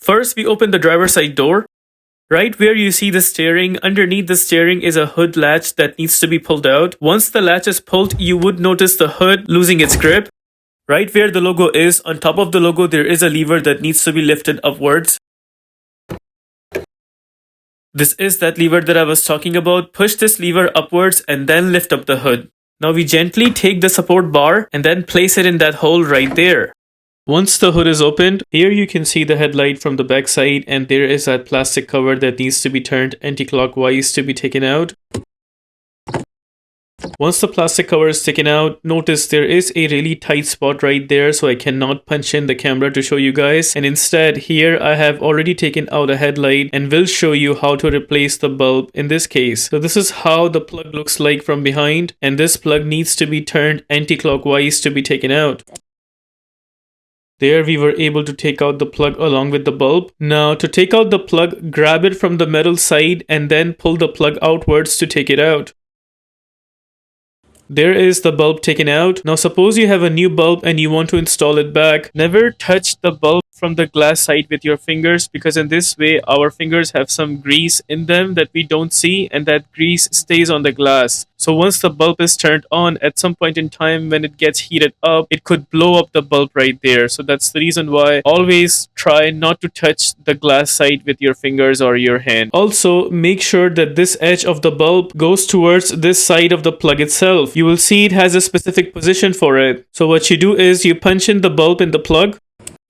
First, we open the driver's side door. Right where you see the steering, underneath the steering is a hood latch that needs to be pulled out. Once the latch is pulled, you would notice the hood losing its grip. Right where the logo is, on top of the logo, there is a lever that needs to be lifted upwards. This is that lever that I was talking about. Push this lever upwards and then lift up the hood. Now we gently take the support bar and then place it in that hole right there. Once the hood is opened, here you can see the headlight from the back side, and there is that plastic cover that needs to be turned anti-clockwise to be taken out. Once the plastic cover is taken out, notice there is a really tight spot right there, so I cannot punch in the camera to show you guys. And instead, here I have already taken out a headlight and will show you how to replace the bulb in this case. So this is how the plug looks like from behind, and this plug needs to be turned anti-clockwise to be taken out. There we were able to take out the plug along with the bulb. Now to take out the plug, grab it from the metal side and then pull the plug outwards to take it out. There is the bulb taken out. Now suppose you have a new bulb and you want to install it back. Never touch the bulb from the glass side with your fingers, because in this way our fingers have some grease in them that we don't see, and that grease stays on the glass. So once the bulb is turned on, at some point in time when it gets heated up, it could blow up the bulb right there. So that's the reason why always try not to touch the glass side with your fingers or your hand. Also, make sure that this edge of the bulb goes towards this side of the plug itself. You will see it has a specific position for it. So what you do is you punch in the bulb in the plug.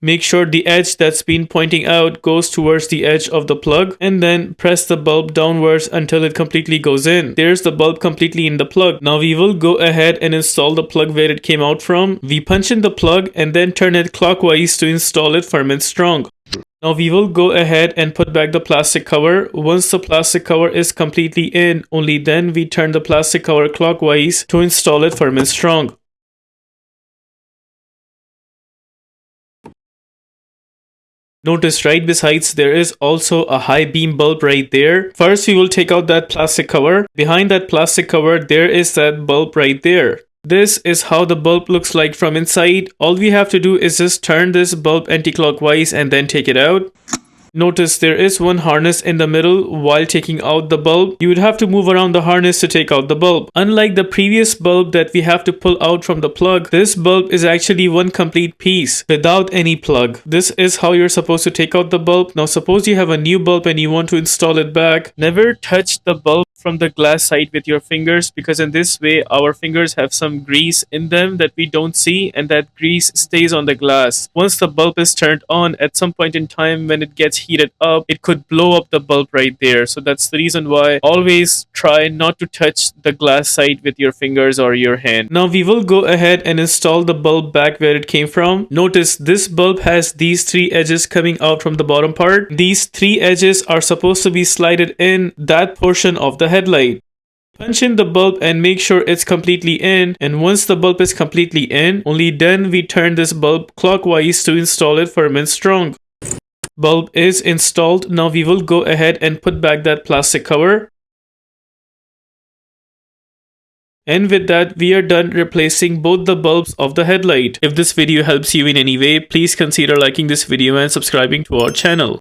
Make sure the edge that's been pointing out goes towards the edge of the plug, and then press the bulb downwards until it completely goes in. There's the bulb completely in the plug. Now we will go ahead and install the plug where it came out from. We punch in the plug and then turn it clockwise to install it firm and strong. Now we will go ahead and put back the plastic cover. Once the plastic cover is completely in, only then we turn the plastic cover clockwise to install it firm and strong. Notice right besides there is also a high beam bulb right there. First we will take out that plastic cover. Behind that plastic cover there is that bulb right there. This is how the bulb looks like from inside. All we have to do is just turn this bulb anti-clockwise and then take it out. Notice there is one harness in the middle while taking out the bulb. You would have to move around the harness to take out the bulb. Unlike the previous bulb that we have to pull out from the plug, this bulb is actually one complete piece without any plug. This is how you're supposed to take out the bulb. Now suppose you have a new bulb and you want to install it back. Never touch the bulb from the glass side with your fingers, because in this way our fingers have some grease in them that we don't see, and that grease stays on the glass. Once the bulb is turned on, at some point in time when it gets heated up, it could blow up the bulb right there. So that's the reason why always try not to touch the glass side with your fingers or your hand. Now we will go ahead and install the bulb back where it came from. Notice this bulb has these three edges coming out from the bottom part. These three edges are supposed to be slided in that portion of the headlight. Punch in the bulb and make sure it's completely in, and once the bulb is completely in, only then we turn this bulb clockwise to install it firm and strong. Bulb is installed. Now we will go ahead and put back that plastic cover. And with that, we are done replacing both the bulbs of the headlight. If this video helps you in any way, please consider liking this video and subscribing to our channel.